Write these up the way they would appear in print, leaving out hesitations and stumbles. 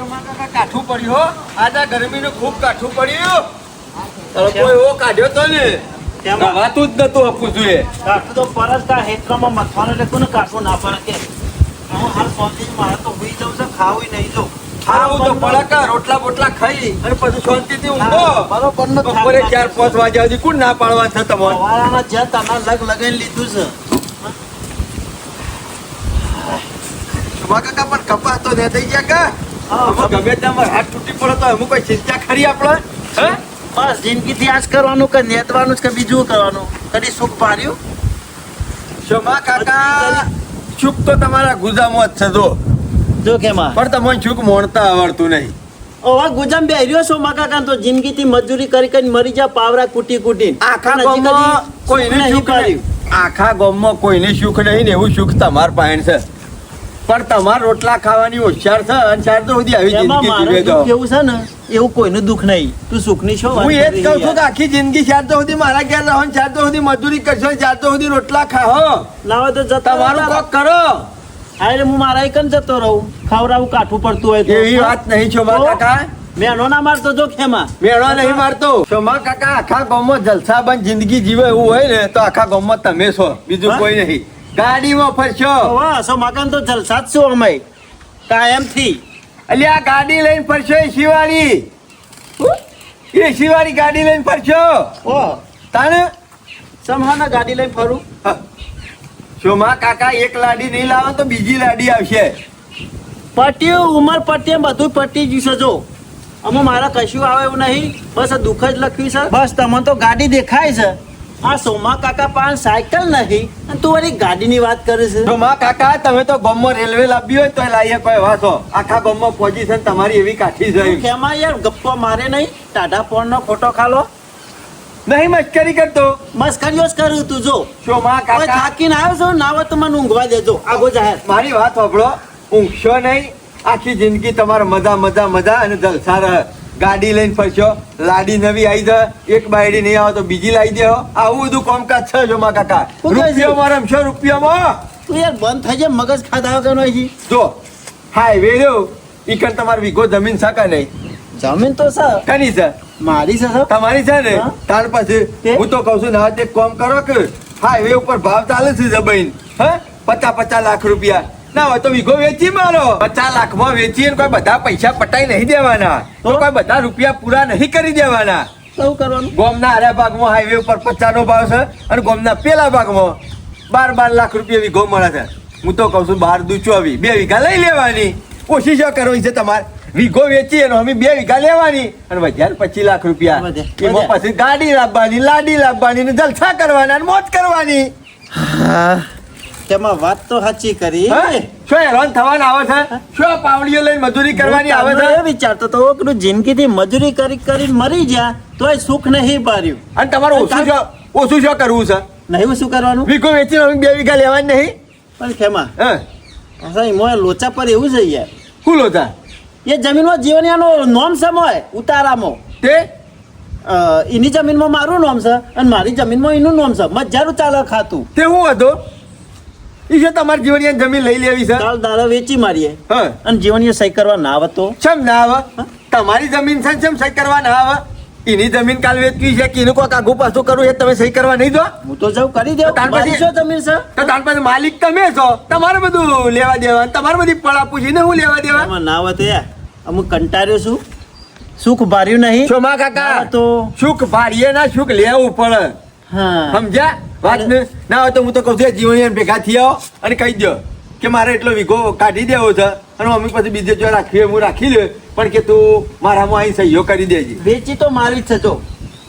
કાઠું પડ્યું હો આજે ગરમીનું ખૂબ કાઠું પડ્યું. કોઈ એવો કાઢ્યો તો ને રવાતું જ નતું આપવું જોઈએ. કાઠું તો પરસ કા હેતરામાં મથવાનું એટલે કોને કાઠું ના પડે કે હું હાલ શાંતિ મારે તો હુઈ જાઉં છે ખાવું નહીં જો ખાવું તો પડે રોટલા બોટલા ખાઈ અને પછી શાંતિથી ઊંઘો. બરોબર નો બપોરે 4-5 વાગ્યા સુધી કોણ ના પાડવા છે તમારે? સવારના જ્યાં તમારે લગાઈને લીધું છે શોભા કાકા પણ કપાસ તો ને થઈ ગયા કા ગમે ત્યાં હાથ તૂટી પડે તો અમુક કોઈ ચિંતા ખરી આપણે? હે બસ જિંદગીથી આજ કરવાનું કે નેતવાનું કે બીજું કરવાનું કદી સુખ પાર્યું શોભા કાકા સુખ તો તમારા ગુજામાં જ છે જો કેમાં પણ તમને સુખ મોણતા આવડતું નહીં. ઓવા ગુજામ બે રહ્યો છો મકાકા તો જિંદગીથી મજૂરી કરી કરીને મરી જા પાવરા કૂટી કૂટી આખા ગામમાં કોઈને સુખ નહીં. આખા ગામમાં કોઈને સુખ નહીં ને એવું સુખ તમાર પાસે છે. પણ તમાર રોટલા ખાવાની હોશિયાર છે અને ચાર તો સુધી આવી જિંદગી જીવે દો. એવું છે ને એવું કોઈનું દુઃખ નહીં. તું સુખની છો હું એ જ કહું છું કે આખી જિંદગી ચાર તો સુધી મારા ઘેર રહો, ચાર તો સુધી મજૂરી કરશો, ચાર તો સુધી રોટલા ખાઓ. ના હોય તો જતા તમારું કોક કરો. હા એટલે હું મારા એકન જતો રહું ખવડાવું કાઠું પડતું હોય તો એવી વાત નહીં શોભા કાકા. મેનો ના મારતો જો ખેમાં મેળો નહીં મારતો. શોભા કાકા આખા ગામમાં જલસાબંધ જિંદગી જીવે એવું હોય ને તો આખા ગામમાં તમે છો, બીજું કોઈ નહીં. ગાડીમાં ફરશો. વાહ સો મકાન તો જલસા જ છું અમે કાયમ થી. એટલે આ ગાડી લઈને ફરશો એ શિવાળી ગાડી લઈને ફરશો ઓ તાને સમહાના ગાડી લઈને ફરું શોમા કાકા એક લાડી નહીં લાવો તો બીજી લાડી આવશે. પટ્યું ઉમર પટ્યું બધું પટી ગયું છે જો અમે મારા કશું આવે એવું નહીં બસ આ દુઃખ જ લખ્યું છે બસ તમને તો ગાડી દેખાય છે આ સોમા કાકા પાસે સાયકલ નહીં અને તું વળી ગાડીની વાત કરે છે. શોમા કાકા તમે તો ગામમાં રેલવે લાવી હોય તો લાવીએ કોઈ વાસો. આખા ગામમાં પોઝિશન તમારી એવી કાઠી છે. કેમાં યાર ગપ્પો મારે નહીં ટાઢા ફોન નો ફોટો ખાલો નહીં મસ્કરી કરતો. મસ્કરીઓ જ કરું તું જો શોમા કોઈ કાકા થાકીને આવ્યો છો ના હોય તો મને ઊંઘવા દેજો આગો જાહેર મારી વાત સાંભળો. ઊંઘશો નહીં. આખી જિંદગી તમારે મજા મજા મજા અને જલસા રહે. ગાડી લઈને ફરશો, લાડી નવી આવી જાય, એક બાયડી નહીં આવે તો બીજી લાવી દેવો. આવું બધું કામકાજ છે શોમા કાકા. રૂપિયામાં રમશો રૂપિયામાં. તું યાર બંધ થઈ જાય મગજ ખાધા કે નહીં જો હાઈવે રહ્યો ઈકન તમારે વીઘો જમીન છે નહીં? જમીન તો છે કની છે? મારી છે તમારી છે ને? હા. ત્યાર પછી હું તો કઉ છું ના તે કામ કરો કે હાઈવે ઉપર ભાવ ચાલે છે જમીન 50 લાખ રૂપિયા ના હોય તો વીઘો વેચી મારો. 50 લાખમાં વેચી કોઈ બધા પૈસા પટાઈ નહીં દેવાના, તો કોઈ બધા રૂપિયા પૂરા નહીં કરી દેવાના. શું કરવાનું ગોમના આરા ભાગમાં હાઈવે ઉપર 50 નો ભાવ છે અને ગોમના પેલા ભાગમાં 12 લાખ રૂપિયા વીઘો મળે છે. હું તો કઉ છું 12 દુ 24 2 વીઘા લઈ લેવાની. કોશિશ કરવી છે તમારે. વીઘો વેચી અને અમે 2 વીઘા લેવાની અને વધ્યા 25 લાખ રૂપિયા. એમાં પછી ગાડી લાવવાની, લાડી લાવવાની ને જલસા કરવાના અને મોજ કરવાની. તેમાં વાત તો સાચી કરી શું હેરાન થવાના આવે છે? શું પાવડીઓ લઈને મજૂરી કરવાની આવે છે? વિચારતો તો પેલું જિંદગીથી મજૂરી કરી કરીને મરી ગયા તોય સુખ નહીં પાર્યું અને તમારું ઓછું શું કરવું છે? નહીં શું કરવાનું વીઘો વેચીને અમે 2 વીઘા લેવાની નહીં. પણ ખેમા હા મોય લોચા પર એવું છે યાર શું લોચા? એ જમીનમાં જીવનિયાનો નોમ છે મોય ઉતારામાં તે એની જમીનમાં મારું નામ છે અને મારી જમીનમાં એનું નામ છે મજારું ચાલે ખાતું તે શું હતું? ઈ છે તમારી જીવનિયા જમીન લઈ લેવી છે? ચાલ દાડા વેચી મારીએ હા અને જીવનીય સહી કરવા ના આવે તો ચમ ના આવે? તમારી જમીન છે ચમ સહી કરવા ના આવે? એની જમીન કાલ વેચવી છે કે એનું કોઈ આગુ પાછું કરવું એ તમે સહી કરવા નહીં દો? હું તો જાઉં કરી દઉં તાર પછી- મારી શું જમીન છે તો તાર પાસે માલિક તમે છો, તમારે બધું લેવા દેવા, તમારે બધી પડા પૂછીને હું લેવા દેવા? એમાં ના આવે તો યાર અમુક કંટાળ્યો છું સુખ ભર્યું નહીં શોમા કાકા ના તો સુખ ભાડીએ ના સુખ લેવું પડે. હા સમજ્યા વાત ને? ના હોય તો હું તો કહું છું જીવન ભેગા થઈ આવો અને કહી દો કે મારે એટલો વીઘો કાઢી દેવો છે અને મમ્મી પછી બીજે જો રાખવી હું રાખી લે, પણ કે તું મારામાં અહીં સહીઓ કરી દેજે. વેચી તો મારી જ છે જો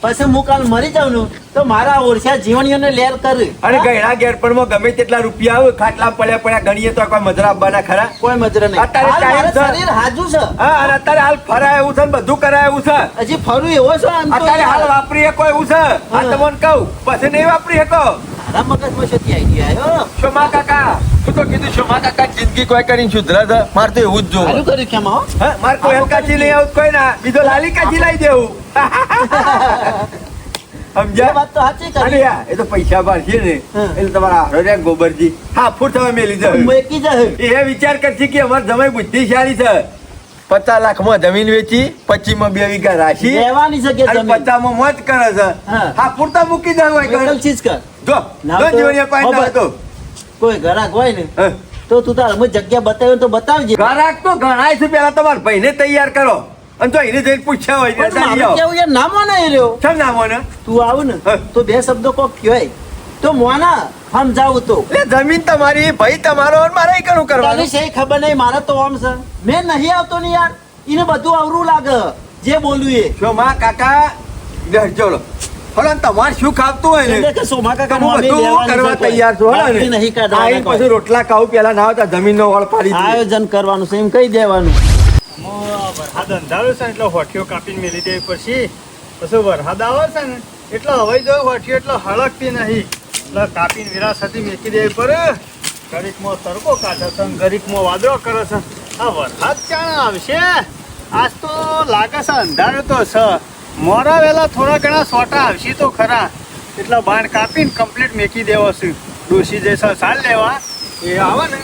પછી હું કાલ મરી જાઉં ને તો મારા ઓરસા જીવણીઓને લેર કરે અને ગયડા ગેરપણમાં ગમે તેટલા રૂપિયા આવે ખાટલા પડ્યા ગણીએ તો કોઈ મજરા આપવાના ખરા? કોઈ મજરા નહીં અત્યારે હાલ ટાઈમ મારું છે. શરીર હાજુ છે હા અને અત્યારે હાલ ફરાય એવું છે ને બધું કરાય એવું છે. હજી ફરું એવો છો આમ તો અત્યારે હાલ વાપરી શકો એવું છે. આ તમને કહું પછી નહીં વાપરી શકો. મારા મગજમાં શું આઈડિયા આવ્યો શોમા કાકા હું તો કીધું શોમા કાકા જિંદગી કોઈ કરીને સુધરે છે. મારે તો એવું જ ચાલુ જોવું. કર્યું કેમ હો હા મારે કોઈ હલકાચી નહીં આવું કોઈ ના, બીજો લાલી કાચી લાવી દેવું. સમજ્યા? વાત તો સાચી અરે કરી યાર, એ તો પૈસા ભરશે ને એટલે તમારા હારો રે ગોબરજી હા ફૂટ તમે મેલી જાય. મેકી જાય એ વિચાર કરશે કે અમારે જમાઈ બુદ્ધિશાળી છે. 50 લાખમાં જમીન વેચી 25માં 2 વીઘા રાખી લેવાની છે કે અને જમીન 50 માં મોજ કરે છે. હા. હા પૂરતા મૂકી દે હોય એકલ કણ. ચીજ કર જો ના જો તો જીવણીયા પાઈ ના ખબર. હતો. કોઈ ઘરાક હોય ને હા. તો તું તાર અમુક જગ્યા બતાવ્યો તો બતાવજે. ઘરાક તો ઘણાય છે, પેલા તમારા ભાઈને તૈયાર કરો અને તો એને જઈને પૂછ્યા હોય પણ ચાલી મારું આવો. કેવું યાર ના મોને એ રહ્યો. કેમ ના મોને? તું આવ ને હા. તો 2 શબ્દો કોક કહેવાય તો મોના સમજાવું તો એટલે જમીન તમારી, ભાઈ તમારો અને મારે કણું તને કરવાનું. છે ખબર નહીં, મારે તો આમ છે મેં નહીં આવતો ને યાર, એને બધું અવરું લાગે જે બોલું એ. જો માં કાકા બેસજો લો. હલો તમારે શું ખાવતું હોય ને એટલે કે સોમા કાકા હું મોમે બધું લેવાની કરવા છે કોઈ. તૈયાર છું. હલો બાકી ને નહીં કાઢવાના આઈને કોઈ. પછી રોટલા ખાવું પેલા ના આવતા જમીનનો વળ પાડી દીધો. આયોજન કરવાનું છે એમ કહી દેવાનું. વરસાદ અંધારું છે ને એટલે હોઠીઓ કાપીને મેલી દેવી પછી વરસાદ આવે છે ને એટલે હવાઈ જો હોઠીઓ એટલે હળકતી નહીં એટલે કાપીને વિરાસતી મેકી દેવી પડે. ઘડીકમાં તડકો કાઢે છે ને ઘડીકમાં વાદળો કરે છે. આ વરસાદ ક્યાં આવશે? આજ તો લાગે છે અંધારું તો છે. મોડા વહેલા થોડા ઘણા સોટા આવશે તો ખરા. એટલા બાણ કાપીને કમ્પ્લીટ મેકી દેવો છે. ડોસી જૈસા સાલ લેવા એ આવે ને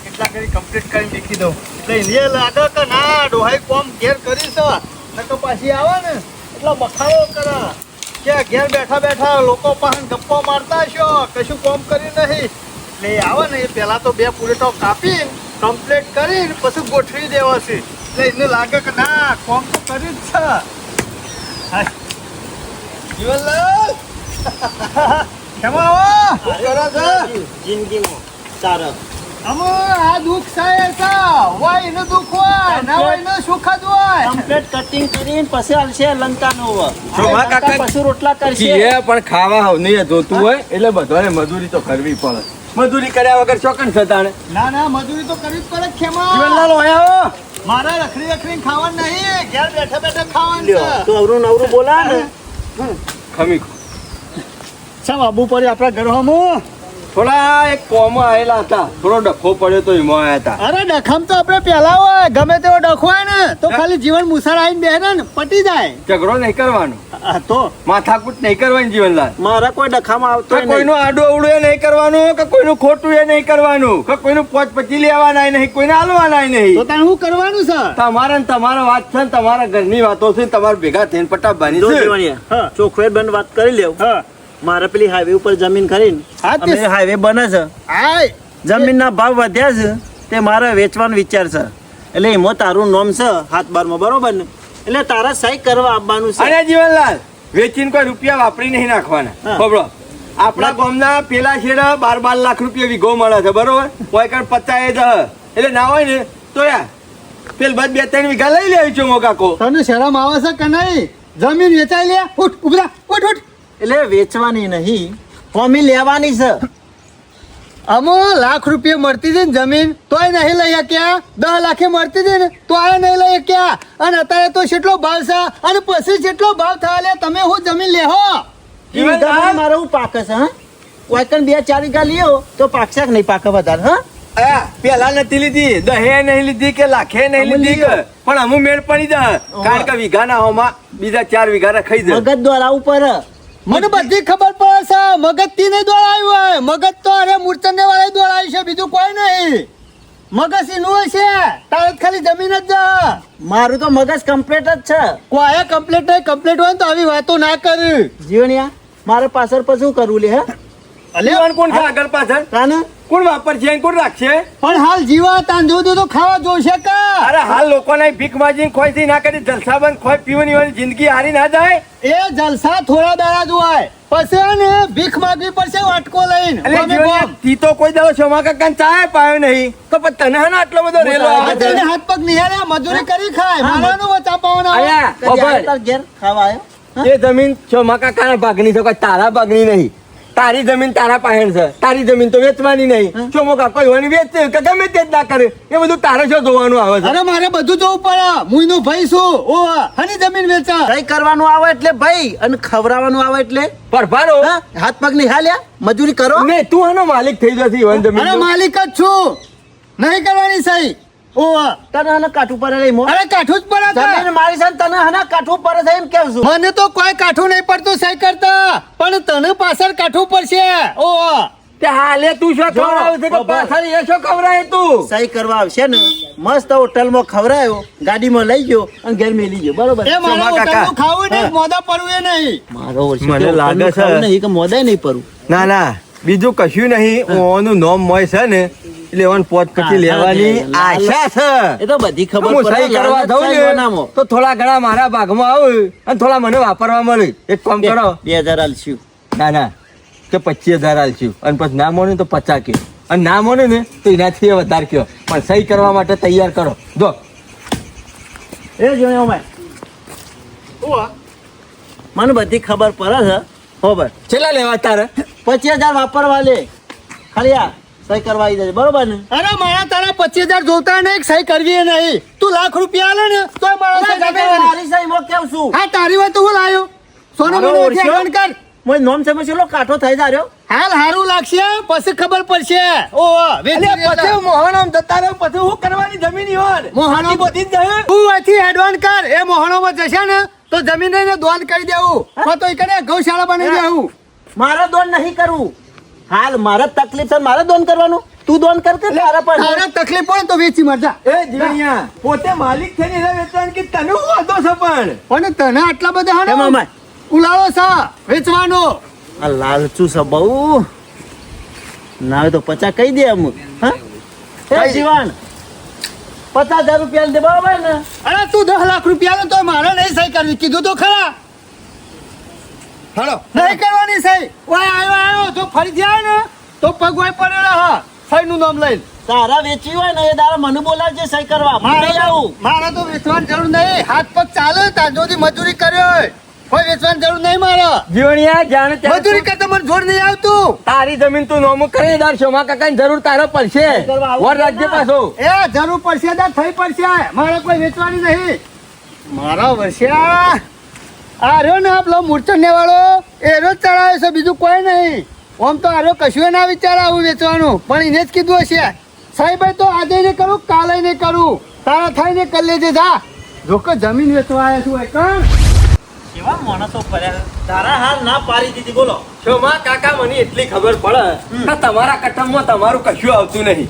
એટલા કરી કમ્પ્લીટ કરી મેકી દઉં એટલે એને લાગે કે ના ડોહાઈ કોમ ઘેર કરીશ ને તો પાછી આવે ને એટલો બખાડો કરે કે ઘેર બેઠા બેઠા લોકો પાસે ગપ્પો મારતા છો, કશું કોમ કર્યું નહીં. એટલે એ આવે ને એ પહેલા તો 2 પૂરેટો કાપીને કમ્પ્લીટ કરીને પછી ગોઠવી દેવો છે. એટલે એને લાગે કે ના કોમ તો કર્યું જ છે. હાય. જીવનલાલ કેમ આવો? શું કરો છો? જિંદગીમાં સારા અમો આ દુઃખ થાય છે. હોય એનું દુઃખ હોય ના હોય એનું સુખ જ હોય. કમ્પ્લીટ કટિંગ કરીને પછી આલશે લંકાનો હવે. સોમા કાકા પછી રોટલા કરશે. જીએ પણ ખાવા નહીં જોતું હોય એટલે બધાને મજૂરી તો કરવી પડે. મજૂરી કર્યા વગર ચોકન થતા ને. ના ના મજૂરી તો કરવી જ પડે ખેમા. જીવનલાલ ઓયા મારે રખડી રખડી ખાવાનું નહીં, ઘેર બેઠા બેઠા ખાવાનું લ્યો, છે. તો અવરું નવરું બોલા ને ખમી ચાલ આબુ પડે આપણા ઘરમાં. થોડા એક કોમ આવેલા હતા, થોડો ડખો પડ્યો તો એમાં આયા હતા. અરે ડખમ તો આપણે પેલા હોય ગમે તેવો ડખો હોય ને તો ખાલી જીવન મુસાર આવીને બેહે ને પટી જાય. ઝઘડો નહીં કરવાનો, આ તો માથાકૂટ નહીં કરવાની જીવનલાલ. મારા કોઈ ડખામાં આવતો કે કોઈનું આડું અવડું એ નહીં કરવાનું, કે કોઈનું ખોટું એ નહીં કરવાનું, કે કોઈનું પોચ પચી લેવાના નહીં, કોઈને હાલવાના તો નહીં. તારે શું કરવાનું છે? તમારા ને તમારા વાત છે ને તમારા ઘરની વાતો છે ને તમારે ભેગા થઈને પટાવવાની છે. હા ચોખ્ખે બંધ વાત કરી લેવું. હા મારે પેલી હાઈવે ઉપર જમીન ખરીને હા તે અમે હાઈવે બને છે, આય જમીનના ભાવ વધ્યા છે તે મારે વેચવાનો વિચાર છે. એટલે એમાં તારું નામ છે હાથ બારમાં, બરોબર ને? એટલે તારા સહી કરવા આવવાનું છે. અને જીવનલાલ વેચીને કોઈ રૂપિયા વાપરી નહીં નાખવાના. હા. બબડો આપણા ગામના પેલા છેડે 12 લાખ રૂપિયા વીઘો મળે છે, બરોબર? કોઈ કણ 50 જ એટલે ના હોય ને તો યાર પેલ બાદ 2-3 વીઘા લઈ લેવી છો મોકાકો. તને શરમ આવે છે કે નહીં? જમીન વેચાઈ લે. ઉઠ ઉભરા ઉઠ ઉઠ. એટલે વેચવાની નહીં, કોમી લેવાની છે. અમો લાખ રૂપિયા મળતી હતી ને જમીન તોય નહીં લઈ શક્યા. 10 લાખે મળતી હતી ને તો આ નહીં લઈ શક્યા. અને અત્યારે તો કેટલો ભાવ છે અને પછી કેટલો ભાવ થવા લે. તમે હું જમીન લેહો. એ વીઘામાં મારે હું પાકે છે હા? વાયકણ 2-4 વીઘા લ્યો તો પાકશે કે નહીં પાકે વધારે? હા આ પેલા નથી લીધી, 10 નહીં લીધી કે લાખે નહીં અમુક લીધી લીધો. કે પણ અમુ મેળ પડી જાય કારણ કે વીઘાના હોમાં બીજા 4 વીઘા રખાઈ જાય. મગજ દ્વારા ઉપર મને બધી ખબર પડે છે. મગજ થી નહીં દોડાયું હોય. મગજ તો અરે મૂર્છન ને વાળે દોડાયું છે, બીજું કોઈ નહીં. મગજ એનું હોય છે. તારે ખાલી જમીન જ જા. મારું તો મગજ કમ્પ્લીટ જ છે. કોઈ કમ્પ્લીટ નહીં. કમ્પ્લીટ હોય ને તો આવી વાતો ના કરી. જીવણિયા મારે પાછળ પછી શું કરવું લે? હે જીવન કોણ છે આગળ પાછળ? તાને કોણ વાપરશે અને કોણ રાખશે? પણ હાલ જીવા તાંદુ તો ખાવા જોશે કા. અરે હાલ લોકોને ભીખ માજી ખોઈ ના કરી જલસાબંધ ખોઈ પીવાની વાળી જિંદગી હારી ના જાય. એ જલસા થોડા દાડા જ હોય પછી ને ભીખ માંગવી પડશે વાટકો લઈને. એટલે ગમે જીવન કોમ. તી તો કોઈ દાડો સોમા કાકાને ચાય પાયો નહીં તો પણ તને હે ને આટલો બધો રેલો આ આવે તને છે. હાથ પગ નિહાળ્યા મજૂરી કરી ખાય. મારાનું વચા પાવાના હોય. આયા, કદી ખબર. આવ્યો તાર ઘેર ખાવા આવ્યો? હા? એ જમીન સોમા કાકાના ભાગની છે, કોઈ તારા ભાગની નહીં. તારી જમીન તારા પાસે છે, તારી જમીન તો વેચવાની નહીં. સોમો કાકો એવાની વેચે કે ગમે તે જ ના કરે એ બધું તારે શું જોવાનું આવે છે? અરે મારે બધું જોવું પડે. મુઈનો ભાઈ છું. ઓ હની જમીન વેચા. સહી કરવાનું આવે એટલે ભાઈ અને ખવડાવવાનું આવે એટલે પરભારો હા? હાથ પગ નિહાળ્યા મજૂરી કરો. ને તું આનો માલિક થઈ જશે ઈવન અરે જમીન. માલિક જ છું. નહીં કરવાની સહી. ઓ તને હને કાઠું પર રહી મો અરે કાઠું જ પડે છે. જમીન મારી છે ને તને હને કાઠું પર છે એમ કેવું છું? મને તો કોઈ કાઠું નહીં પડતું સહી કરતા, પણ તને પાછળ કાઠું પડશે. ઓ તે હાલે તું શું ખવડાવે છે કે બાબા. પાછળ એ શું ખવડાવે તું? સહી કરવા આવશે ને મસ્ત હોટલમાં ખવડાયો, ગાડીમાં લઈ ગયો અને ઘેર મેલી ગયો. બરોબર? એ મારા શોભા કાકા. હોટલનું ખાવું ને હા. મોદા પડવું એ નહીં. મારો વર્ષે મને તો લાગે હોટલનું છે. ખાવું નહીં કે મોદાય નહીં પરું. ના ના બીજું કશું નહીં. ઓનું નોમ મોય છે ને એટલે ઓન પોત પછી હા, લેવાની હા, આશા છે. એ તો બધી ખબર હું પડે. સહી કરવા લાલચ દઉં સહી ને બનાવો. તો થોડા ઘણા મારા ભાગમાં આવે અને થોડા મને વાપરવા મળે. એક કામ કરો. 2000 આલશું. ના ના કે 25,000 આલશું અને પછી ના મોને તો 50 કે અને ના મોને ને તો એનાથી વધારે કયો પણ સહી કરવા માટે તૈયાર કરો. જો એ જોયો મેં. શું આ? મને બધી ખબર પડે છે. ખબર. છેલ્લા લેવા તારે 25,000 વાપરવા લે. ખાલી આ સહી કરવા આવી જશે. બરોબર ને? અરે મારા તારા 25,000 જોતા નહીં, સહી કરવી એ નહીં. તું લાખ રૂપિયા આલે ને તોય મારા સહી ના કરવાની. મારી સહીમાં કેમ છું? હા તારી વાત તો હું લાયો. સોનું મારો મને ઓળખ્યો? ધ્યાન કર. મોય નોમ સમય છેલ્લો કાઠો થઈ જાર્યો. હાલ હારું લાગશે પછી ખબર પડશે. ઓ પછી મોહનમ જતા રહો પછી હું કરવાની જમીન યોર મોહનમ બધી જ જશે. તું અહીંથી એડવાન્સ કર. એ મોહણોમાં જશે ને તો જમીન ને દોન કરી દેવું. તો એ કરે ગૌશાળા બનાવી દેવું. મારે દોન નહીં કરવું. હાલ મારે તકલીફ છે, મારે દોન કરવાનું. તું દોન કર કે તારા પર તારે તકલીફ પડે તો વેચી મરજા. એ જીવણિયા પોતે માલિક થઈને એના વેચવાનું કે તને હું વાંધો છે પણ અને તને આટલા બધા હે હાનો મામા? ઉલાળો છે વેચવાનો. આ લાલચું છે બહુ. ના હોય તો 50 કહી દે અમુ. હા એ કઈ? જીવન 50,000 રૂપિયા દે. બરાબર ને? અરે તું 10 લાખ રૂપિયા લે તો મારે નહીં સહી કરવી. કીધું તો ખરા. હાલો નહીં કરવાની સહી. ઓય આવ્યો જો ફરી જાય ને તો પગ હોય પડેલો હા સહી નું નામ લઈને. તારા વેચવી હોય ને એ દાડા મને બોલાવજે સહી કરવા. મારે નહીં આવું. મારે તો વેચવાની જરૂર નહીં. હાથ પગ ચાલે તાર જોડી મજૂરી કર્યો હોય. કોઈ વેચવાની જરૂર નહીં મારે. જીવણિયા જાણે ત્યારે મજૂરી કરતા મને જોર નહીં આવતું. તારી જમીન તું નોમું કરી દાર શોમા કાકાની જરૂર તારે પડશે વર રાજ્ય પાછો એ જરૂર પડશે તો થઈ પડશે. મારે કોઈ વેચવાની નહીં. મારા વર્ષિયા આ રહ્યો ને આપણો મૂર્છન વાળો એ રોજ ચડાવે છે, બીજું કોઈ નહીં. આમ તો આરો કશું ના વિચાર આવું વેચવાનું પણ એને જ કીધું હશે. સાહેબ તો આજે ને કરું કાલે ને કરું. તારા થાય ને કરી લેજે જા. જો કે જમીન વેચવા આવ્યા છું કણ કેવા માણસો પડ્યા. તારા હાલ ના પાડી દીધી. બોલો. શોમા કાકા મને એટલી ખબર પડે કે તમારા કટમમાં તમારું કશું આવતું નહીં.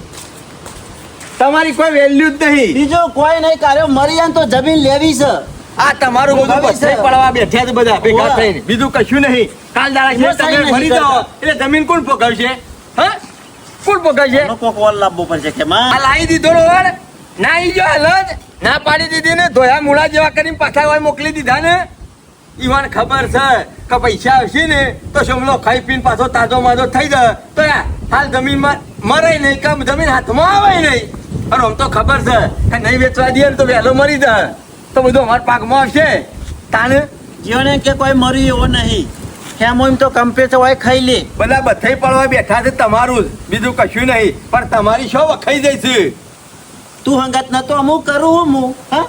તમારી કોઈ વેલ્યુ જ નહીં. બીજો કોઈ નહીં કાર્યો. મરી જાય ને તો જમીન લેવી છે. આ તમારું બધું ભવિષ્ય. પથ્થર પડવા બેઠ્યા છે બધા ભેગા ઓવા. થઈને બીજું કશું નહીં. કાલ દાડા એમાં છે સહી તમે નહીં મરી જાઓ કરતા. એટલે જમીન કોણ પકડશે? હા કોણ પકડશે? એનો કોક વોલ લાવવો પડશે કે માં. આ લાવી દીધો રોડ ના ઈ જો હાલત ના પાડી દીધી ને ધોયા મૂળા જેવા કરીને પાછા હોય મોકલી દીધા ને ઈવાન ખબર છે કે પૈસા આવશે ને તો શમલો ખાઈ પીને પાછો તાજો માજો થઈ જાય તો યાર હાલ જમીનમાં મરાય નહીં કે જમીન હાથમાં આવે નહીં. અને આમ તો ખબર છે કે નહીં વેચવા દે ને તો વહેલો મરી જાય તો બધું અમારા પાકમાં આવશે. તાને જીવને કે કોઈ મર્યું એવો નહીં. કેમ એમ તો કમ્પ્લેટ હોય ખાઈ લે. બધા બધાય પડવા બેઠા છે તમારું જ બીજું કશું નહીં પણ તમારી શો વખાઈ જાય છે. તું હંગાત ન તો અમુક કરું હું. હા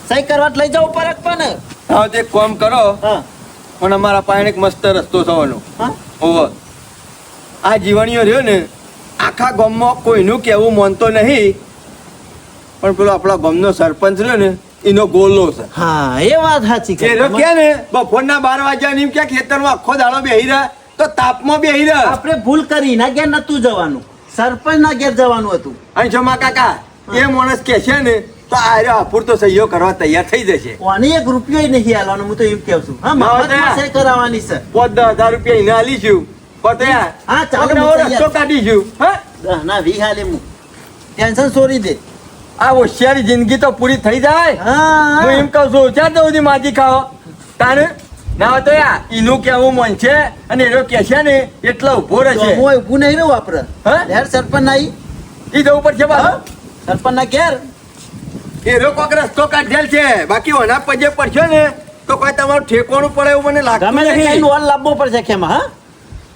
સહી કરવા જ લઈ જાઉં પરક પણ. હા તે એક કામ કરો હા પણ અમારા પાસે એક મસ્ત રસ્તો થવાનો. હા ઓવર આ જીવણીઓ રહ્યો ને આખા ગામમાં કોઈનું કહેવું માનતો નહીં પણ પેલો આપણા ગામનો સરપંચ રહ્યો ને એનો ગોલો છે. હા એ વાત સાચી એ રહ્યો કે ને બપોરના 12 વાગ્યા ની ક્યાં ખેતરમાં આખો દાડો બેહી રહ્યા તો તાપમાં બેહી રહ્યા. આપણે ભૂલ કરી ના ઘેર નતું જવાનું. સરપંચ ના ઘેર જવાનું હતું. અને જમા કાકા એ માણસ કે છે ને તો આ રહ્યો હાફુર તો સહીઓ કરવા તૈયાર થઈ જશે. ઓની 1 રૂપિયો નહીં હાલવાનો. હું તો એમ કહું છું. હા ના, મફતમાં સહી કરાવવાની છે. 5,000 રૂપિયા એને આલીશું પણ તો યાર હા, ચાલો, આપણે હું નવો તૈયાર. રસ્તો કાઢીશું. હા 10 ના 20 હાલે હું. ટેન્શન છોડી દે. આ હોશિયારી જિંદગી તો પૂરી થઈ જાય. હા હું એમ કહું છું ચાર તો બધી માજી ખાઓ તાને ના હોય તો યાર એનું કેવું મન છે અને એનો કે છે ને એટલો ઉભો તો રહેશે. હું ઊભું નહીં રહું આપણે. હા? લેર સરપંચ નહીં. ઈ જવું પડશે બાબા. સરપંચ ના ઘેર. એનો કોક રસ્તો કાઢેલ છે બાકી ઓના પજે પડશે ને તો કોઈ તમારું ઠેકવાનું પડે એવું મને લાગતું ગમે તે નહીં. કઈને ઓલ લાવવો પડશે ખેમાં. હા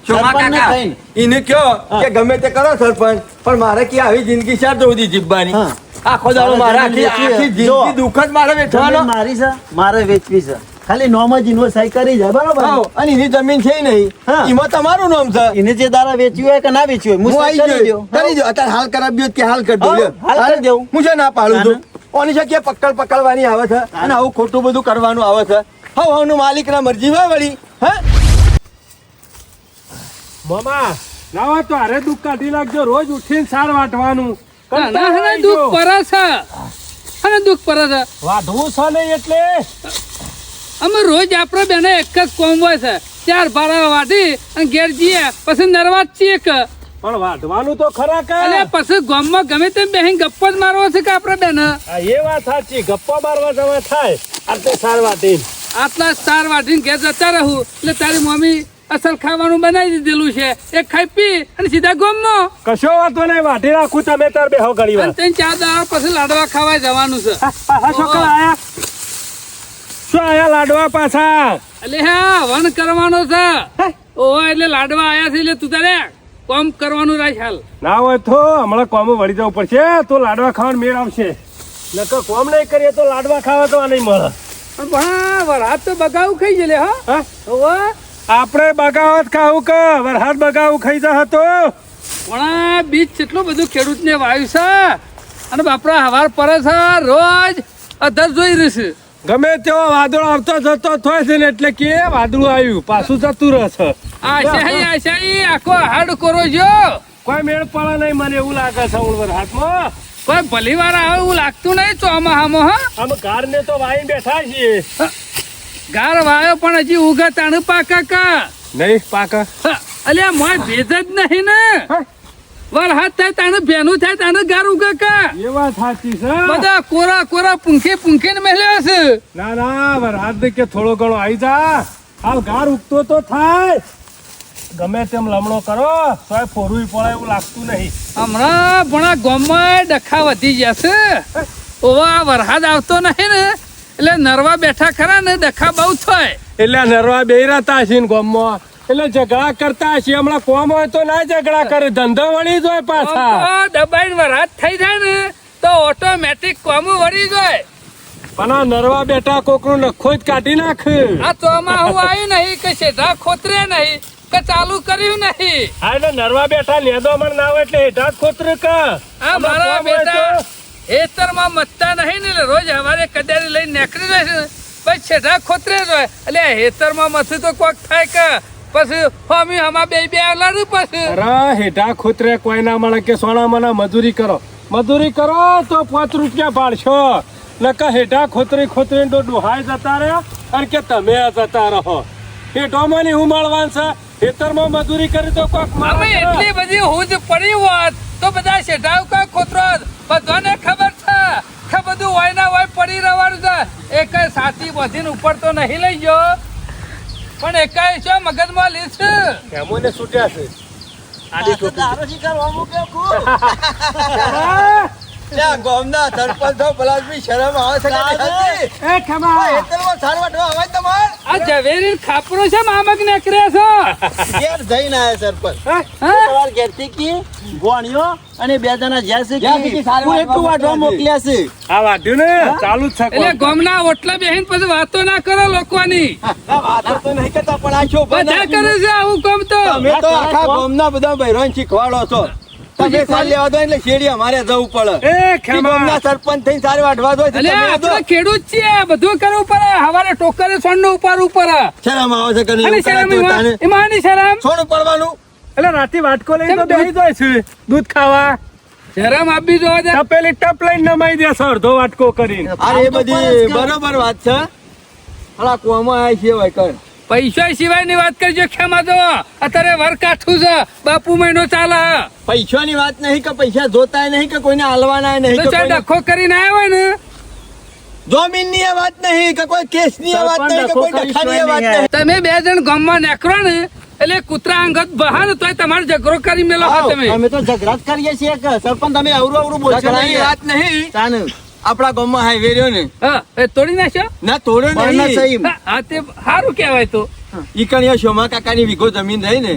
શોમા સરપંચને કાકા કહીને. એને કયો હા. કે ગમે તે કરો સરપંચ પણ મારે કે આવી જિંદગી ચાર તો બધી જીવવાની. હા. આખો દાડો મારે આખી આખી જો. જિંદગી દુઃખ જ મારે જમીન વેઠવાનો. મારી છે મારે વેચવી છે. ખાલી નોમ જ ઇન્વો સહી કરી જાય. બરોબર હાઉ, અને એની જમીન છે નહીં હા. એમાં તમારું નામ છે. એને જે દારા વેચ્યું હોય કે ના વેચ્યું હોય હું હું સહી આવી કરી ગયો દઉં. કરી દો અત્યારે હાલ કરાવ્યો કે હાલ કરી હા, દો હાલ કરી દઉં. હું છે ના પાડું છું ઓની જગ્યાએ પકડવાની આવે છે અને આવું ખોટું બધું કરવાનું આવે છે. હવનું માલિક ના મરજી હોય વળી. હા મામા લાવો તો હારે દુઃખ કાઢી લાગજો. રોજ ઉઠીને સાર વાટવાનું અને દુઃખ પડે છે અને દુઃખ પડે છે. વાઢવું છે નહીં એટલે અમે રોજ આપણે બેને એક જ કોમ હોય છે, 4 ભારા વાઢી અને ઘેર જઈએ પછી નરવા જ છીએ કે પણ વાઢવાનું તો ખરા કે એટલે પછી ગામમાં ગમે તેમ બેહીને ગપ્પો જ મારવો છે કે આપણે બેન હા, એ વાત સાચી. ગપ્પા મારવા જવા થાય આ તો સાર વાટી આટલા સ્ટાર વાઢીને ઘેર જતા રહું એટલે તારી મમ્મી અસલ ખાવાનું બનાવી દીધેલું છે, એક ખાઈ પી અને સીધા ગામનો કશો વાતો નહીં. વાઢી રાખું તમે તાર બેહો ઘડી વાર. અને 3-4 દાડા પછી લાડવા ખાવા જવાનું છે. પાછા છોકરા આયા શું આયા લાડવા પાછા? એટલે હા વન કરવાનો છે. ઓહો એટલે લાડવા આયા છે એટલે તું તારે કોમ કરવાનું રાખ હાલ. ના હોય તો હમણાં કોમ વળી જવું પડશે. તો લાડવા ખાવાનું મેળ આવશે. નકર કોમ નહીં કરીએ તો લાડવા ખાવા તો આ નહીં મળે. પણ ભા વરસાદ તો બગાવું ખાઈ જલે હા. હા? ઓહો આપણે બગાવત ખાવું કે વરસાદ બગાવું ખાઈ જા હતો. પણ આ બીજ કેટલું બધું ખેડૂતને વાયુ છે અને બાપરા હવાર પડે છે રોજ અધર જોઈ રહેશે. ગમે તેવો વાદળો આવતો જતો થાય છે ને એટલે કે વાદળું આવ્યું પાછું જતું રહેશે. આશાઈ આખો હાડ કરો જો કોઈ મેળ પડે નહીં મને એવું લાગે છે હું વરસાદમાં. કોઈ ભલી વાર આવે એવું લાગતું નહીં ચોમાહામાં હા. આમ ગાર ને તો વાઈ બેઠા છીએ. ગાર વાયો પણ હજી ઉગા તાણ પાકા કા નહીં પાકા અલ્યા મોય ભેજ જ નહીં ને. વરસાદ થાય તાણ ભેનું થાય તાણ ગાર ઉગા કા. એ વાત સાચી છે. બધા કોરા કોરા પૂંખે ને મેલ્યા છે. ના ના વરસાદ કે થોડો ઘણો આવી જા. હાલ ગાર ઉગતો તો થાય. ગમે તેમ લમણો કરો તોય ફોરવી પડે એવું લાગતું નહીં. હમણાં ભણા ગામમાં ડખા વધી જશે. ઓવા વરસાદ આવતો નહીં ને એટલે નરવા બેઠા ખરા ને ડખા બહુ થાય. એટલે નરવા બેરાતા હશે ને ગામમાં એટલે ઝઘડા કરતા હશે. હમણાં કોમ હોય તો ના ઝઘડા કરે ધંધો વળી જાય પાછા. દબાઈને વરસાદ થઈ જાય ને તો ઓટોમેટિક કોમ વળી જાય. પણ આ નરવા બેઠા કોકનું નખો જ કાઢી નાખ. આ ચોમાહું આવ્યું નહીં કે સીધા ખોતરે નહીં કે ચાલુ કર્યું નહીં. હા એટલે નરવા બેઠા લેદો મણ ના હોય એટલે હેઠા જ ખોતરે કા. આ મારા બેટા ખેતરમાં મતતા નહીં ને એટલે રોજ હવારે કદારી લઈને નીકળી જાય છે પછી છેઠા ખોતરે જ હોય. એટલે ખેતરમાં મથી તો કોક થાય કે પછી હમી હમા બે લાડું પછી અરે હેઠા ખોતરે કોઈ ના મળે કે સોના મના મજૂરી કરો તો 5 રૂપિયા પાડશો. નકા હેઠા ખોતરી તો ડોહાય જતા રહ્યા અને કે તમે જતા રહો. હેઠોમાં હું મળવાનું છે. ખેતરમાં મજૂરી કરી તો કોક અમે એટલી બધી હુજ પડી હોત તો બધા શેઠાવ કા ખોતરો બધાને ખબર છે કે બધું હોય ના હોય પડી રહેવાનું છે. એક સાથી બધીને ઉપર તો નહીં લઈ ગયો પણ એકાય શું મગજમાં લીસ એમોને છૂટ્યા છે. આડી ત્યાં ગામના સરપંચ છો, પલાશભાઈ શરમ આવે છે કે નહીં આવતી? એ ખમા ખેતરમાં સાર વાટવા આવે તમાર? આ ઝવેરી ખાપરો છે મામક નીકળે છે. ઘેર જઈને આયા સરપંચ. હા? તમારા ઘેરથી કી ગોણિયો અને 2 જણા જ્યાં છે જ્યાં છે કી કી સારી હું વાત એટલું વાટવા મોકલ્યા છે. આ વાઢ્યું ને ચાલુ જ છે એટલે કોમ. ગામના ઓટલા બેહીને પછી વાતો ના કરો લોકોની. ના, વાતો તો નહીં કરતા, પણ આ શોભા બધા ના કરે છે આવું કામ તો. તમે તો આખા ગામના બધા બૈરાને શીખવાડો છો. તમે સાલ લેવા દો એટલે શેરી અમારે જવું પડે. એ ઈ ખેમા ગામના સરપંચ થઈને સારી વાટવા દો એટલે એટલે તમે આપણે દો. ખેડૂત છીએ બધું કરવું પડે. હવારે ટોકરે સોનનું ઉપાડવું પડે. શરમ આવે છે કે નહીં? અને એવું શરમ કરાતું તાને. એમાં ની શરમ સોનું પડવાનું. એટલે રાતે વાટકો લઈને તો કેમ બેસી જાય છે દૂધ ખાવા. શરમ આપી દો દે. તપેલી ટપ લઈને નમાઈ દેશે અડધો વાટકો કરીને. અરે એ બધી બરોબર વાત છે. હાલા કોમાં આય છે હોય કર. પૈસા સિવાયની વાત કરજો ખેમા તો અત્યારે વર કાઠું છે બાપુ મહિનો ચાલે. પૈસાની વાત નહીં કે પૈસા જોતાય નહીં કે કોઈને હાલવાના નહીં તો કે ચાલ કોઈને- ડખો કરીને આવ્યો હોય ને જમીનની એ વાત નહીં કે કોઈ કેસની એ વાત નહીં કે કોઈ ડખાની એ વાત નહીં. તમે 2 જણ ગામમાં નીકળો ને એટલે કૂતરા અંગત બહાર તોય તમારે ઝઘડો કરી મેલો હો તમે. અમે તો ઝઘડા જ કરીએ છીએ કે સરપંચ તમે અવરું બોલશો ડખાની નહીં. વાત નહીં. તાને આપણા ગામમાં હાઈવે રહ્યો ને હા એ તોડી નાખ્યો. ના તોડે બરના નહીં. સહી. હા તે સારું કહેવાય તો. ઈ કણિયા શોમા કાકાની વીઘો જમીન રહી ને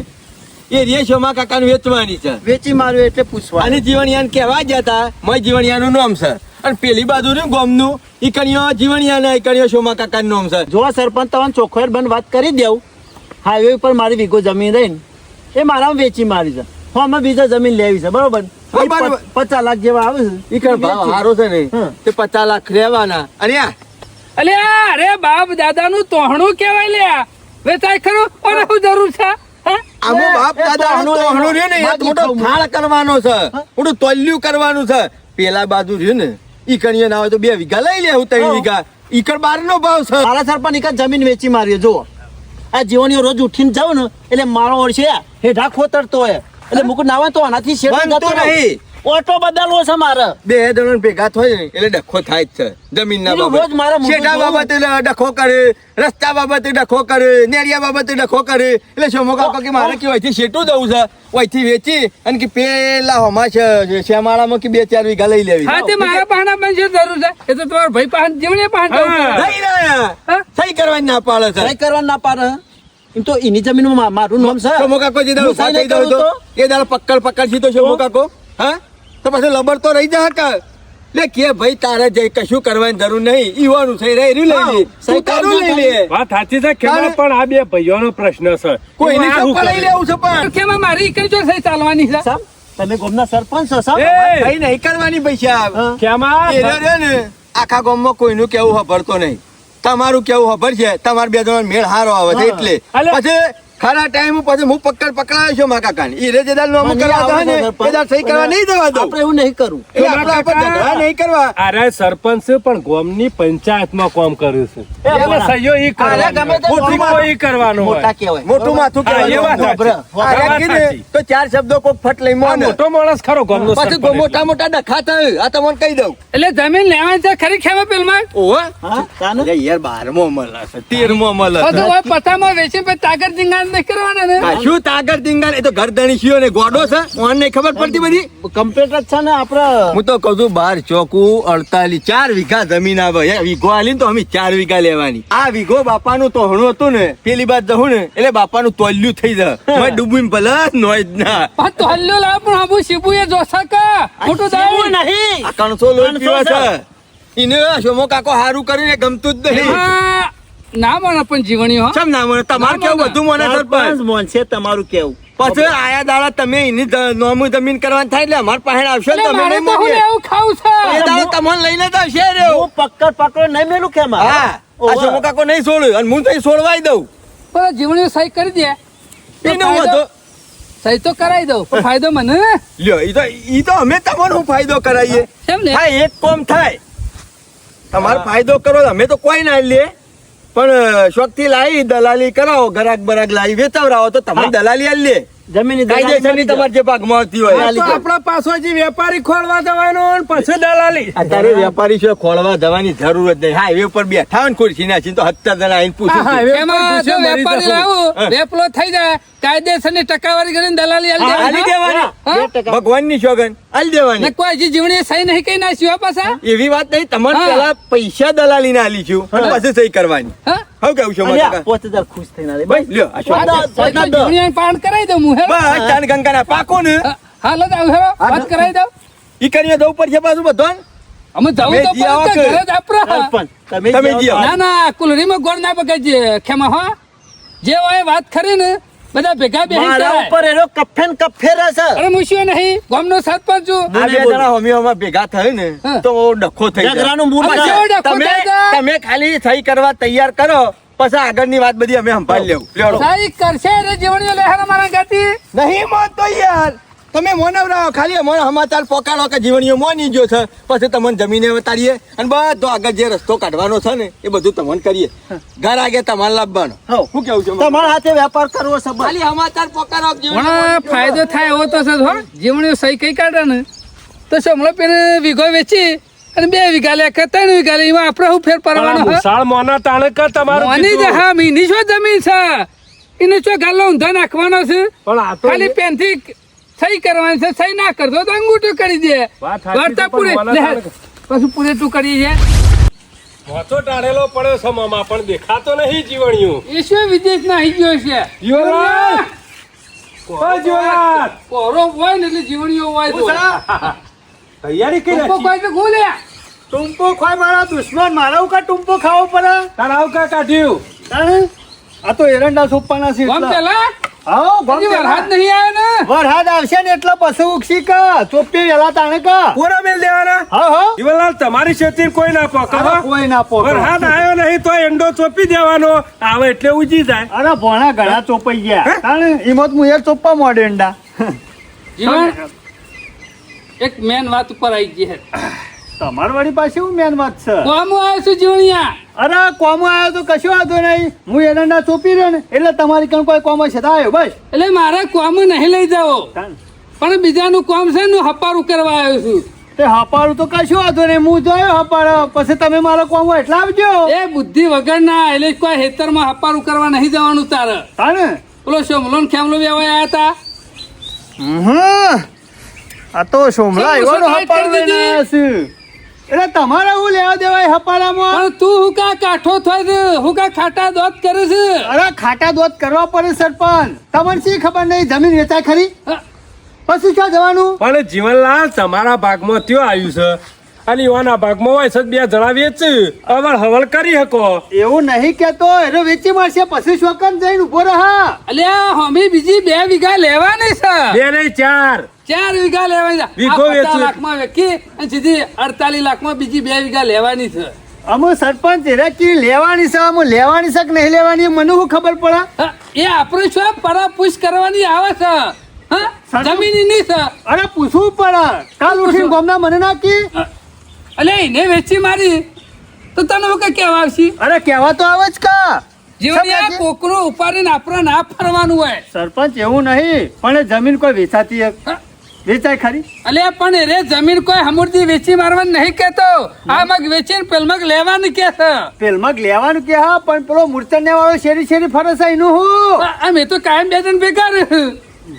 એ રે શોમા કાકાને વેચવાની છે. વેચી માર્યો એટલે પૂછવા અને જીવણિયાને કહેવા ગયા હતા મય જીવણિયાનું નામ છે અને પેલી બાજુ ને ગામનું ઈ કણિયો જીવણિયા ને ઈ કણિયો શોમા કાકાનું નામ છે. જો સરપંચ તમને ચોખ્ખોર બંધ વાત કરી દેવું હાઈવે ઉપર મારી વીઘો જમીન રહી ને એ મારા વેચી મારી છે હું અમે બીજા જમીન લેવી છે બરોબર બરાબર. 50 લાખ જેવા આવે છે ઈ કણ ભાવ હારો છે ને હા. તે 50 લાખ રહેવાના. અને આ અલ્યા અરે બાપ દાદાનું તોહણું કહેવાય લ્યા વેચાય ખરું અને શું જરૂર છે આમાં બાપ દાદા તોહણું રહ્યું ને એ મોટો થાળ કરવાનો છે, મોટું તોલ્યું કરવાનું છે. પેલા બાજુ રહ્યું ને ઈ કણીએ ના હોય તો 2 વીઘા લઈ લે, હું 3 વીઘા. ઈકર 12 નો ભાવ છે. મારા સરપંચ એક જ જમીન વેચી મારી જો આ જીવણીઓ રોજ ઉઠીને જાવ ને એટલે મારો ઓર છે હેઠા ખોતરતો હોય એટલે મુકુટ ના હોય તો આનાથી શેર બનતો નહીં. ઓટો બદલવો છે મારે. 2 જણ ભેગા થાય ને એટલે ડખો થાય જ છે જમીનના એનું રોજ મારે બાબતે. મોટું શેઠા બાબતે ડખો કરે, રસ્તા બાબતે ડખો કરે, નેરિયા બાબતે ડખો કરે. એટલે શોમો કાકો કે મારે કે અહીંથી શેઠું જવું છે, અહીંથી વેચી અને કે પેલા હમા છે શ્યામાળામાં કે 2-4 વીઘા લઈ લેવી. હા તે મારા પાહણા પણ છે જરૂર છે એ તો તમારા ભાઈ પાહણ જીવણે પાહણ જવું પડે. નહીં ને, હા? સહી કરવાની ના પાડે છે. કઈ કરવા ના પાડે એમ તો એની જમીનમાં મારું નામ છે. શોમો કાકો જે દાડો હું સહી થઈ નહીં દઉં કરું તો એ દાડો પકડ સીધો શોમો કાકો. હા તો પછી લબર તો રહી જા કે લે કે ભાઈ તારે જઈ કશું કરવાની જરૂર નહીં, ઈવાનું છે રે લઈ લે, તું તારું લઈ લે. વાત સાચી છે ખેમા, પણ આ 2 ભાઈઓનો પ્રશ્ન છે. કોઈની એમાં ચપ્પલ લઈ લેવું છે પણ કેમાં મારી કઈ જો સહી ચાલવાની છે? સાહેબ, તમે ગામના સરપંચ છો સાહેબ. એ, ભાઈ નહીં કરવાની પૈસા. હા. ખેમા, એ રહ્યો ને આખા ગામમાં કોઈનું કેવું ખબરતો નહીં, તમારું કેવું ખબર છે. તમારે 2 જણા મેળ હારો આવે છે એટલે અલે. પછી ખરા ટાઈમ પછી હું પકડાયો છું મારા કાકાને. ઈ રે જે દાડ નોમ મને કરવા આવડે દે ને છે એ દાડ સહી કરવા નહીં દેવા દઉં. આપણે એવું નહીં કરવું. એટલે આપણે આપણે ઝઘડા નહીં કરવા. અરે સરપંચ છે પણ ગામની પંચાયતમાં કામ કર્યું છે એટલે સહીઓ ઈ અરે ગમે તે કરવાનો, મોટા- ઈ કરવાનો હોય. મોટા કહેવાય. મોટું માથું હા, એ વાત કહેવાનું. સાચી. આ વાત કીધે સાચી. તો 4 શબ્દો કોક ફટ લઈ આ મોને. મોટો માણસ ખરો ગામનો પછી સરપંચ મોટા મોટા ડખા થાય આ તમને કહી દઉં. એટલે જમીન લેવાની છે ખરી ખેવા પેલમાં ઓહો હા, કાને? અરે યાર 12મો મળે છે, 13મો મળે તો છે. હવે પતામાં વેચી પછી તાગર ધીંગાણ નહીં કરવાના ને. આ શું તાગર ડીંગાર, એ તો ઘરધણી છીઓ ને ગોડો છે, ઓન નહીં ખબર પડતી બધી. કમ્પ્લીટ જ છે ને આપણે. હું તો કહું છું 12 ચોકું 48 4 વીઘા જમીન આવે. વીઘો આલી ને તો અમે 4 વીઘા લેવાની. આ વીઘો બાપાનું તોહણું હતું ને પેલી બાદ જવું ને એટલે બાપાનું તોલ્યું થઈ જાય ડૂબીને ભલે નોય જ ના. પણ તો હલ્લો લાવ પણ આબુ શીબુ એ જોશા કા ખોટું એવું થાય નહીં. આ કણસો લોહી 300 પીવા છે. એને શોમો કાકો હારું કરીને ગમતું જ નહીં. હા, ના મને પણ જીવણી હો ચમ ના મને તમારે કેવું બધું મને સરપંચ સરપંચ. મોનસે તમારું કેવું. પછી આયા દાડા તમે એની નોમું જમીન કરવાની થાય એટલે અમાર પાસે આવશો ને એટલે તમે મારે નહીં તો હું મોકલીએ. એવું ખાવું એ છે દાડો તમને લઈને જ આવશે રે. હું પકડો નહીં મેલું કેમ આ? હા આ ઓહો. શોમો કાકો નહીં છોડ્યું અને હું તઈ છોડવાઈ દઉં. પણ જીવણી સહી કરી દે તો એને હું ફાયદો- હતો સહી તો કરાવી દઉં પણ ફાયદો મને લ્યો ઈ તો અમે તમને હું ફાયદો કરાવીએ. કેમ ને હા એક કોમ થાય તમારો ફાયદો કરો અમે તો કોઈ ના લે પણ શોખ થી લાવી દલાલી કરાવો, ગરાક બરાક લાવી વેચાવરાવો તો તમે દલાલી આલી લે. જમીનની દલાલી કાયદેસરની મળી જાય. તમારે જે ભાગમાં આવતી હોય. દલાલી તો આપણા પાછળથી વેપારી ખોલવા જવાનો અને પછી દલાલી. અત્યારે વેપારી છે ખોળવા જવાની જરૂર જ નહીં. હાઈવે ઉપર બેઠા હોય ને ખુરશી નાખીને તો 70 જણા આઈને પૂછે હા, છે. હવે એમાં જો મરી વેપારી જશે. લાવું વેપલો થઈ જાય કાયદેસરની ટકાવારી કરીને દલાલી આલી આલી દેવાની. દેવાની. હા? 2% ભગવાનની સોગન આલી ને દેવાની. કોઈ હજી જીવણી સહી નહીં કઈ નાખ્યું હો પાછા એવી વાત નહીં. તમારે હા. પેલા પૈસા દલાલી ના આલી છું અને પછી સહી કરવાની. હા? હવે કેવું છે અલ્યા, મારા 5000 ખુશ થઈને આવે. ભાઈ લ્યો આ વાત શોખ. તો સહી તો જીવણીઓને પાણ કરાવી દઉં હું હેરો. બસ ચાંદ ગંગાના પાકો ને હાલો તો આવું હેરો વાત કરાવી દઉં ઈ કરીને જવું પડશે પાછું બધો. અમે જવું તો તમે જી પડે આવો તો ઘરે જ આપરો. સરપંચ, તમે તમે જે જે આવો ના ના કુલરીમાં ગોળ ના બગાડજે ખેમા હો જે હોય વાત ખરી ને બધા ભેગા બેસી મારા કરાય. ઉપર એનો કફેન કફેરા છે. અરે મૂછ્યો નહીં ગામનો સરપંચ છું આ બે જણા હોમીઓમાં ભેગા થયું ને હા. તો ડખો થઈ જાય. ઝઘરાનું મૂળ અમે છે. જેવો ડખો તમે થાય છે. તમે ખાલી સહી કરવા તૈયાર કરો પછી આગળની વાત બધી અમે સંભાળી લેવું. લ્યો. સહી કરશે રે જીવણીઓ લેહાર મારા ગાતી નહીં મોનતો યાર તમે મોનવરાવો ખાલી અમને સમાચાર પોકાડો કે જીવણીઓ મોની ગયો છે પછી તમને જમીને ઉતારીએ અને બધો આગળ જે રસ્તો કાઢવાનો છે ને એ બધું તમને કરીએ. ઘર આગે તમારે લાવવાનો. હઉ. શું કેવું છે તમારા હાથે વેપાર કરવો છે બસ. ખાલી સમાચાર પોકાડો કે જીવણીઓ પણ મોની ગયો. ફાયદો થાય એવો તો છે જ હો જીવણીઓ સહી કઈ કાઢે ને તો સમલો પેને વીઘો વેચી અને 2 વીઘા લે કે 3 વીઘા લે એમાં આપણે શું ફેર પણ આ પડવાનો હે? મુસાળ મોના તાણે કે તમારું મોની જ કીધું. હા મીની શું જમીન છે એને શું ગાલો ઊંધો નાખવાનો છે પણ આ તો ખાલી પેનથી સહી કરવાની છે સહી ના કરતો તો અંગૂઠો કરી દે વાત સાચી વાર્તા છે, પણ પૂરે મને લે, તાણે- પછી પૂરે તું કરી છે મોચો ટાળેલો પડ્યો છે મામા પણ દેખાતો નહીં જીવણિયું. એ શું વિદેશ ના આવી ગયો છે જીવણલાલ! ઓ જીવણલાલ! કોરો હોય ને એટલે જીવણીઓ હોય તો તૈયારી કઈ ટૂંકો નાખી? કોઈ તો ગોલે ટૂંપો ખોય મારા દુશ્મન મારા ઉપર ટૂંપો ખાવો પડે. તારા આવું કા કાઢ્યું? તાણે? આ તો એરંડા સોંપવાના છે કોમ એટલા. પેલા આવો ગોમ હજી વરસાદ નહીં આવ્યો ને વરસાદ આવશે ને એટલે પશુ ઉગશી કા ચોપી વેલા તાણે કા પૂરા મેલ દેવાના હા જીવનલાલ તમારી ખેતી કોઈ ના પકડો કોઈ ના પોકો વરસાદ આવ્યો નહીં તો એંડો ચોપી દેવાનો આવે એટલે ઉજી જાય અરે ભોણા ઘણા ચોપાઈ ગયા તાણે હિંમત હું એ ચોપ્પા મોડે અંડા જીવન એક મેન વાત ઉપર આવી ગઈ છે તમાર વાળી પાસે હું મેન વાત છે કોમ આવ્યો છું જીવણિયા અરે કોમો આવ્યો તો કશું વાંધો નહીં હું એના ના ચોપી રહ્યો ને એટલે તમારી કણ કોઈ કોમો છે તો આવ્યો બસ એટલે મારે કોમ નહીં લઈ જાઓ પણ બીજાનું કોમ છે ને હું હપારું કરવા આવ્યો છું તે હપાડું તો કશું વાંધો નહીં હું જોયો હપાડ પછી તમે મારો કોમો એટલા આવજો એ બુદ્ધિ વગર ના એટલે કોઈ હેતરમાં હપારું કરવા નહીં જવાનું તારે તાને પેલો સોમલો ને ખેમલો વેવાય આવ્યા હતા આ તો સોમલા કેમ એવાનો સોમલા હપાડ કરી લઈને આવ્યા છે એટલે તમારે હું લેવા દેવાય હપાડામાં પણ તું હું કા કાઠો થાય છે હું કા ખાટા દોત કરે છે અરે ખાટા દોત કરવા પડે સરપંચ તમને શી ખબર નહીં જમીન વેચાય ખરી હા, પછી ક્યાં જવાનું પણ જીવનલાલ તમારા ભાગમાં ત્યો આવ્યું છે અને યુવાના ભાગમાં હોય છે બે જણા વેચ અવળ હવળ કરી શકો એવું નહીં કેતો એને વેચી મારશે પછી શોકન જઈને ઉભો રહા અલ્યા હમી બીજી 2 વીઘા લેવાની છે બે નહીં 4 4 વીઘા લેવાની છે વીઘો આ 50 વેચી. લાખમાં વેચી અને સીધી 48 લાખમાં બીજી 2 વીઘા લેવાની છે અમુ સરપંચ એને કી લેવાની છે અમુ લેવાની છે કે નહીં લેવાની એ મને શું ખબર પડે હા, એ આપણે શું પરાપુશ કરવાની આવે છે હા સાચું. જમીનની છે અરે પૂછવું પડે કાલ ઉઠીને ગોમના મને નાખી અલે એને વેચી મારી તો તને હું કઈ કહેવા આવશે અરે કહેવા તો આવે જ કા જીવન આ કોકરો ઉપાડીને આપણે ના ફરવાનું હોય સરપંચ એવું નહીં પણ એ જમીન કોઈ વેચાતી હે? હા, વેચાય ખરી અલે પણ રે જમીન કોઈ હમુરથી વેચી મારવાનું નહીં કેતો આ મગ વેચીને પેલ મગ લેવાનું કે છે પેલમાં લેવાનું કે હા પણ પેલો મૂર્છન્ય વાળો શેરી શેરી ફરે છે એનું હું અમે તો કાયમ બે જણ ભેગા રહ્યું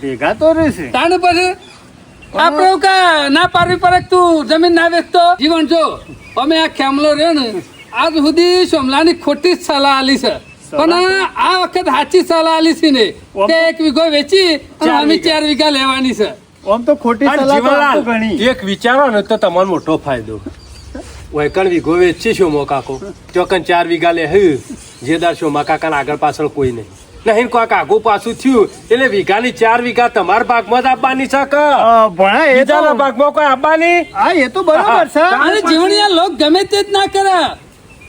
ભેગા તો રહેશે તાણ પછી આપણે એવું કા ના પાડવી પડે કે તું જમીન ના વેચતો જીવન જો અમે આ ખેમલો રહ્યો ને આજ સુધી સોમલાની ખોટી જ સલાહ આલી છે પણ આ વખત સાચી સલાહ આલી છે ને કે 1 વીઘો વેચી અને અમે 4 વીઘા લેવાની છે આમ તો ખોટી અને સલાહ તો આપતો ઘણી જીવનલાલ એક વિચારો ને તો તમારો મોટો ફાયદો વૈકણ વીઘો વેચી શોમો કાકો ચોકન 4 વીઘા લે જે દાર શોમા કાકા આગળ પાછળ કોઈ નહીં નહીં કોઈક આગું પાછું થયું એટલે વીઘાની 4 વીઘા તમારા ભાગમાં જ આપવાની છે કે ભણા એ તો બીજાના ભાગમાં કોઈ આપવાની હા એ તો બરોબર છે અને જીવણીયા લોક ગમે તે જ ના કરે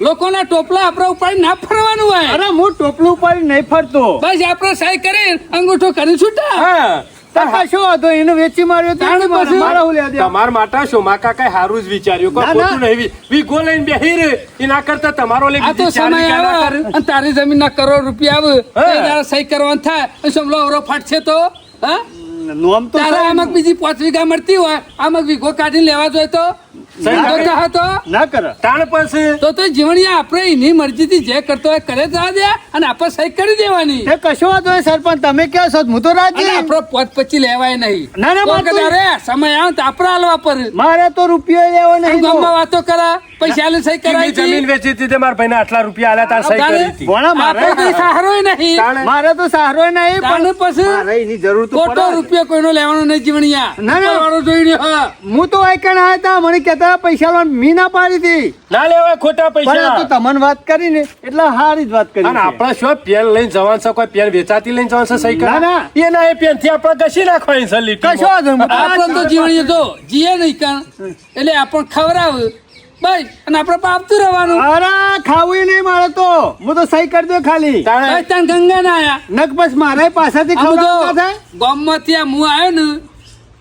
લોકોના ટોપલા આપણે ઉપાડી ના ફરવાનું હોય અરે હું ટોપલું ઉપર નહીં ફરતો બસ આપણે સહી કરી અંગૂઠો કરી છૂટા હા તાકા શું હતો એને વેચી માર્યો તો તાણે પછી મારા હું લેવા દે તમાર માટે શોમા કાકા સારું જ વિચાર્યું કોઈ ના, ના. ખોટું નહીં વીઘો લઈને બેહી રે એના કરતા તમારો લઈ આ તો બીજી 4 સમય વીઘા ના આવે કરે. અને તારી જમીન ના કરોડ રૂપિયા આવે હા. તો તારે સહી કરવાનું થાય અને સમલો અવરો ફાટશે તો હા નોમ તો તારે આમાં બીજી 5 વીઘા મળતી હોય આમાં વીઘો કાઢીને લેવા જોઈએ તો સહી તો કરે. કહે તો ના કરે તાણ પછી તો જીવણીયા આપણે એની મરજીથી જે કરતો હોય કરે જવા દે અને આપણે સહી કરી દેવાની એ કશો વાંધો નહીં સરપંચ તમે ક્યાં છો હું તો અને રાજી આપણો પોત પછી લેવાય નહીં ના, ના, કોક મારતું. દાડે સમય આવે તો આપણે હાલવા પર મારે તો રૂપિયો લેવો નહીં તો. ગામમાં વાતો કરા પૈસા લે સહી એમની કરાવી જમીન વેચી હતી તે મારા ભાઈને આટલા રૂપિયા આલ્યા તાર સહી કરી હતી ભણા આપણે કઈ મારે સહારોય નહીં તાણે. મારે તો સહારો નહીં તાણે પણ પછી મારે એની જરૂર તો ખોટો પડે. રૂપિયો કોઈનો લેવાનો નહીં જીવણીયા ના, ના. કરવાનો જોઈ રહ્યો હા. હું તો આઈકણ આવ્યા હતા મને કહેતા પૈસા લો મી ના પાડી હતી ના લેવાય ખોટા પણ આ તો પૈસા તમને વાત કરી ને એટલે હારી જ વાત કરી અને છે. આપણા શું પેન લઈને જવાનું છે કોઈ પેન વેચાતી લઈને જવાનું છે સહી ના, કરવા ના. એના એ પેન થી આપણે ઘસી નાખવાની છે લીટીમાં. કશો વાંધો નહીં. આપણે તો જીવણીએ જો જીએ નહીં કાં એટલે આપણને ખવડાવે બસ અને આપણે આપતું રહેવાનું અરે ખાવું નહીં મારે તો હું તો સહી કરી દો ખાલી તાણે બસ તાન ગંગા ના આયા નક બસ મારે પાસેથી આમ તો ખવડાવવા થાય ગામમાંથી આ હું આવ્યો ને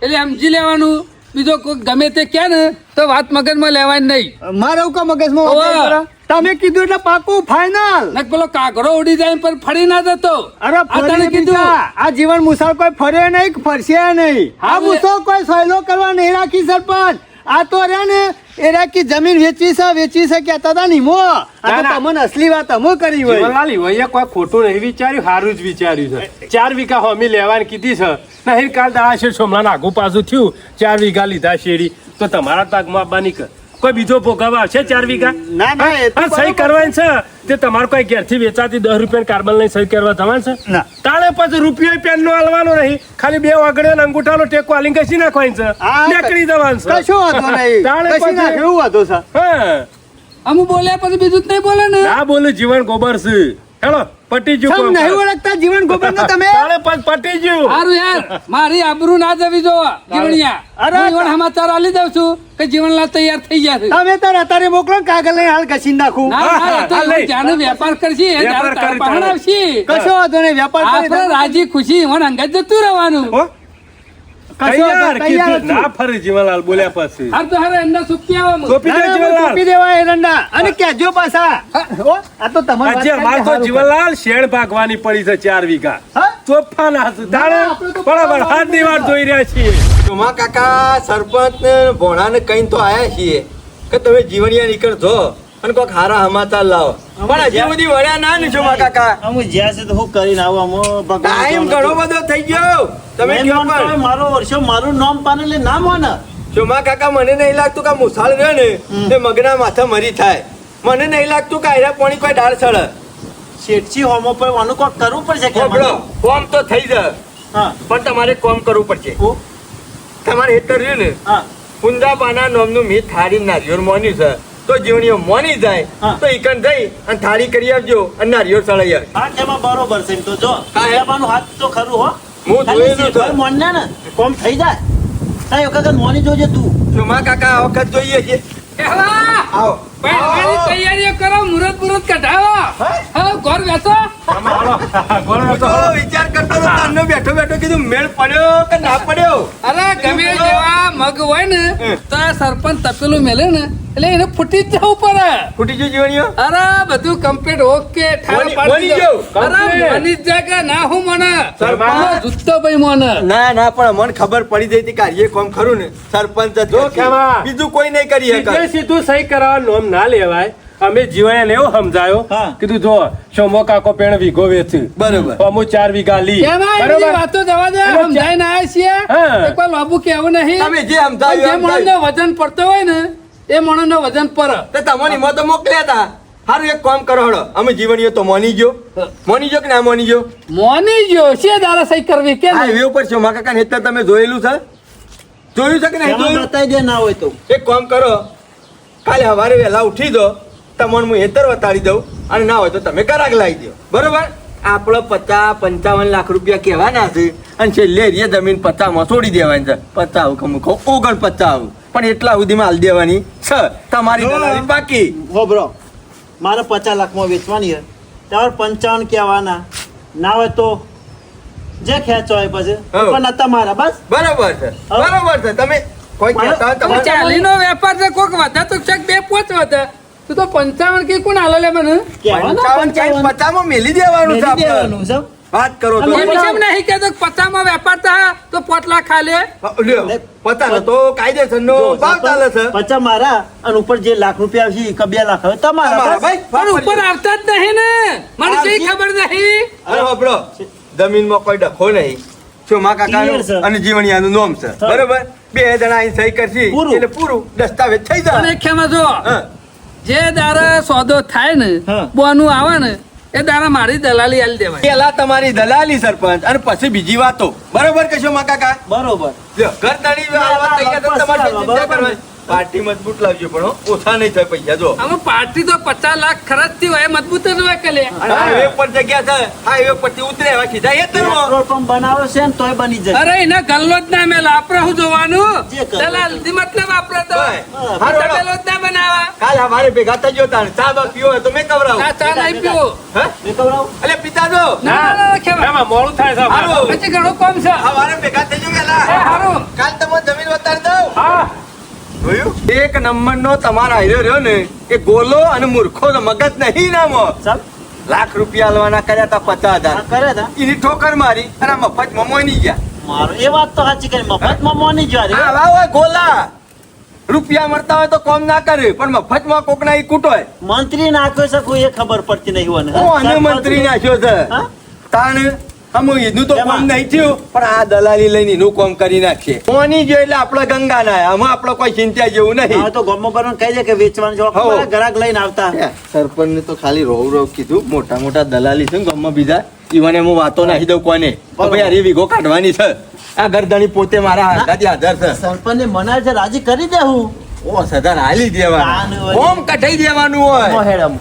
એટલે સમજી લેવાનું બીજો કોઈ ગમે તે કે ને તો વાત મગજમાં લેવાની નહીં મારે એવું કા મગજમાં ઓવે. વાપરી કરો? તમે કીધું એટલે પાકું ફાઇનલ નક પેલો કાગડો ઉડી જાય પર ફરી ના જતો અરે આ તને ફરી કીધું બીજા. આ જીવન મુસાળ કોઈ ફર્યો નહીં કે ફરશે નહીં આ હવે- મુસો કોઈ સહેલો કરવા નહીં રાખી સરપંચ આ તો રે ને એ રાખી જમીન વેચવી છે કહેતા હતા ની મો આ ના, તો ના. તમને અસલી વાત અમો કરી હોય જીવનલાલ ઈવોએ કોઈ ખોટું નહીં વિચાર્યું સારું જ વિચાર્યું છે 4 વીઘા હોમી લેવાની કીધી છે નહીં કાલ દાડા શેર સોમલાના આગુ પાછું થયું 4 વીઘા લીધા શેરી તો તમારા તાગમાં આપવાની કર કોઈ બીજો ભોગાવા આવશે 4 વીઘા ના ના એ તો હા સહી બરોબર. કરવાની છે તે તમારે કોઈ ઘેરથી વેચાતી 10 રૂપિયા કાર્બન લઈને સહી કરવા જવાનું છે ના. તાણે પછી રૂપિયો પેન નો હાલવાનો નહીં ખાલી 2 વાગડે ને અંગૂઠાનો ટેકો હાલી ઘસી નાખવાની છે આ નીકળી જવાનું છે કશો વાંધો નહીં તાણે કશી ના પછી- કેવું વાંધો છે હા અમુ બોલ્યા પછી બીજું જ નહીં બોલે ને ના બોલે જીવન ગોબર છે હેલો પટી ગયું સમ કોમ. નહીં ઓળખતા જીવન ગોબરને તમે તારે પણ પટી ગયું. સારું યાર મારી આબરૂ ના જવી જો જીવણિયા અરે, હું ઈવન સમાચાર આલી દઉં છું કે જીવનલાલ તૈયાર થઈ ગયા છે તમે તાર અત્યારે મોકલો ને કાગળ લઈને હાલ ઘસી નાખું ના, ના, એ તો હા, લઈ. જ્યાંનો વેપાર કરશી એ વેપાર જ્યારે કરી તારા ચાલે. પાસે આવશી. કશો વાંધો નહીં વેપાર કરી આપણે રાજી ખુશી મને અંગત જતું રહેવાનું હો? કશો વાંધો તૈયાર નહીં, તૈયાર કીધું. ના ફરી જીવનલાલ બોલ્યા પછી હાર તો હારે એંડા સુકી આવો સોંપી દે ના, ના, જીવનલાલ. કાપી દેવાય એરંડા. અને કહેજો પાછા હો, આ તો તમારી વાત આજે કરી અમાર તો સારું જીવનલાલ શેણ ભાગવાની પડી છે 4 વીઘા હા? ચોફાના હતું. તારે આપણે તો બરાબર હાથની વાત જોઈ રહ્યા છીએ. ચોમા કાકા સરપંચ ને ભોણાને કઈ તો આયા છીએ કે તમે જીવણિયા નીકળજો અને કોઈક હારા સમાચાર લાવો પણ હજી સુધી વળ્યા ના ને ચોમા કાકા અમે જ્યાં છે તો હું કરીને આવું અમો ભગવાન ટાઈમ ઘણો બધો થઈ ગયો તમે નહીં કયો માનતો હોય, પણ મારો વર્ષો મારું નામ પાને એટલે ના માને ચોમા કાકા મને નહીં લાગતું કે આ મુસાળ રહ્યો ને એ મગના માથે મરી થાય મને નહીં લાગતું કે આયરા પાણી કોઈ ડાળ સળે શેઠજી હોમો પર આનું કોક કરવું પડશે કે હોભળો, કોમ તો થઈ જાય હા પણ તમારે કોમ કરવું પડશે ઓ, તમારે હેતર રહ્યું ને હા કુંદાબાના નામનું મેં થાળી નારિયેળ મોન્યું છે તો જીવણીઓ મોની જાય હા. તો ઈકન જઈ અને થાળી કરી આવજો અને નારિયેળ સળાઈ આવજો. હા તેમાં બરોબર છે એમ તો જો હા, એ. લેવાનું હાથ તો ખરું હો હું ખાલી જોયેલું છે. શેઠભાઈ મોનને ને કોમ થઈ જાય તારી વખત મોની જોજે તું ચોમા કાકા આ વખત જોઈએ છે કહેવા આવો પહેરવાની તૈયારીઓ કરો મુહૂર્ત મુહૂર્ત કઢાવો હા ઘર બેસો હું તો વિચાર કરતો હતો તારનો બેઠો બેઠો કીધું મેળ પડ્યો કે ના પડ્યો અરે ગમે જેવા મગ હોય ને તો આ સરપંચ તપેલું મેલે ને એટલે એને ફૂટી જ જવું પડે ફૂટી ગયું જીવણીઓ અરે બધું કમ્પ્લીટ ઓકે ઠાર બની- પાડી બની દો. ગયું. અરે Complete. બની જ જાય કે ના હું મને સરપંચ. જુત્તો ભાઈ મને ના ના પણ મને ખબર પડી જઈ હતી કે આ એ કોમ ખરું ને સરપંચ જ જો કરશે. ખેમા. બીજું કોઈ નહીં કરી શકે સીધે સીધું સહી કરાવવા નોમ ના લેવાય. અમે જીવાયાને એવું સમજાયો હા. કીધું જો સોમો કાકો પેણ વીઘો વેચી બરોબર. અમુ 4 વીઘા લી કેમ આ બધી બરોબર વાતો જવા દે એટલે સમજાઈને આયા છીએ હા. એક વાર બાબુ કેવું નહીં તમે જે પણ જે સમજાવ્યું માણસનો વજન પડતો હોય ને એ માણસનો વજન પર તો તમને એમાં તો મોકલ્યા હતા સારું એક કામ કરો હળો અમે જીવણીઓ તો મોની ગયો કે ના મોની ગયો મોની ગયો છે દારા સહી કરવી કે નહીં? હાઈવે ઉપર છે કાકા હેતર તમે જોયેલું છે જોયું છે કે નહીં એમાં જોયું બતાવી દે ના હોય તો એક કામ કરો કાલે સવારે વહેલા ઉઠી દો તમને હું હેતર વતાડી દઉં અને ના હોય તો તમે કરાક લાવી દો બરોબર આપણે 50-55 લાખ રૂપિયા કહેવાના છે અને છેલ્લે રે જમીન 50 માં છોડી દેવાની છે 50 કમુકો 49 પણ એટલા સુધીમાં હાલ દેવાની છે તમારી દલાલી બાકી હો બ્રો મારે 50 લાખમાં વેચવાની છે તમારે 55 કહેવાના ના હોય તો જે ખેંચો હોય પછી હઉ. પણ નતા મારા બસ બરોબર છે બરોબર છે તમે કોઈ કહેતા હોય તમે તમારે ચાલીનો વેપાર છે કોક વધે તો ચેક 2-5 વધે તું તો 55 કે કોણ હાલે લે મને કહેવાના 55 50 માં મેલી દેવાનું છે મેલી આપણે દેવાનું છે વાત કરો તો એ વિશે નહીં કહેતો 50 માં વેપાર થા તો 5 લાખ ખાલે લ્યો, પતા તો કાયદેસરનો ભાવ ચાલે છે 50 મારા અને ઉપર જે લાખ રૂપિયા આવશે કે 2 લાખ હવે તમારા તમારા બસ. ભાઈ પણ ઉપર આવતા જ નહીં ને મને હા, કઈ જી. ખબર નહીં અરે બાપડો જમીનમાં કોઈ ડખો નહીં ચોમા કાકાનું Clear છે. અને જીવણિયાનું નોમ છે હા. બરોબર બે જણા અહીં સહી કરશી પૂરું. એટલે પૂરું દસ્તાવેજ થઈ અને જાય ખેમાં જો હા. જે દારા સોદો થાય ને હા. બોનું આવે ને એ દારા મારી દલાલી આલી દેવાય પેલા તમારી દલાલી સરપંચ અને પછી બીજી વાતો બરોબર કે ચોમા કાકા બરોબર લ્યો, ઘર તાળી આવવા તૈયાર તો તમારે બસ, ચિંતા બરોબર. કરવાની. પાર્ટી મજબૂત લાવજો પણ હો, ઓછા નહીં થાય પૈસા જો આમાં પાર્ટી તો 50 લાખ ખર્ચતી હોય મજબૂત જ હોય કલે અને હાઈવે પર જગ્યા છે હાઈવે પરથી ઉતરે હવે સીધા હેતરમાં. પેટ્રોલ પંપ બનાવ્યો છે ને તોય બની જશે અરે એને ગલ્લો જ ના મેલ આપણે શું જોવાનું જે કરો. દલાલ થી મતલબ આપણે તો ભાઈ, હારું, હાલો. તપેલો જ ના બનાવા કાલ અમારે ભેગા થજો તાણ ચા બા પીવો હોય તો મેં કવરાવું આ ચા નહીં પીવો હે? મેં કહું અલે પિતા જો ના ના ના ખેમા એમાં મોડું થાય છે અમારે. હારું. હજી ઘણું કામ છે અમારે ભેગા થજો એ વેલા હારું કાલ તમને જમીન બતાડી દઉં હા જોયું એક નંબરનો તમારા આયરો રહ્યો ને એ ગોલો અને મૂર્ખો તો મગજ નહીં નામો ચાલ લાખ રૂપિયા આલવાના કર્યા તા 50,000 આ કરે તા એની ઠોકર મારી અને આ મફત મમોની ગયા મારો એ વાત તો સાચી કરી મફતમાં મોની જ વાત. આવા હોય ગોલા રૂપિયા મળતા હોય તો કોમ ના કરે પણ મફતમાં કોકના ઈ કૂટોય મંત્રી નાખ્યો છે કોઈ એ ખબર પડતી નહીં હોય ને. હું અને મંત્રી નાખ્યો છે હા? તાણ અમુ એનું તો એમાં? કોમ નહીં થયું પણ આ દલાલી લઈને એનું કોમ કરી નાખશે કોની જો એટલે આપણે ગંગા ના આમાં આપણે કોઈ ચિંતા જેવું હવે નહીં તો ગમો પરનો કહી દે કે વેચવાનું જો હઉ. ગ્રાહક લઈને આવતા સરપંચ ને તો ખાલી રોવ રોવ કીધું મોટા મોટા દલાલી છે ને ગામમાં બીજા ઈવાને હું વાતો નાખી દઉં કોને કે ભાઈ અરે વીઘો કાઢવાની છે આ ગરદણી પોતે મારા હાથાથી હાજર છે સરપંચ ને મનાય છે રાજી કરી દે હું 50,000 હાલી તાન દેવાનું હોય. ઓમ કઢાઈ દેવાનું હોય મોહેડમ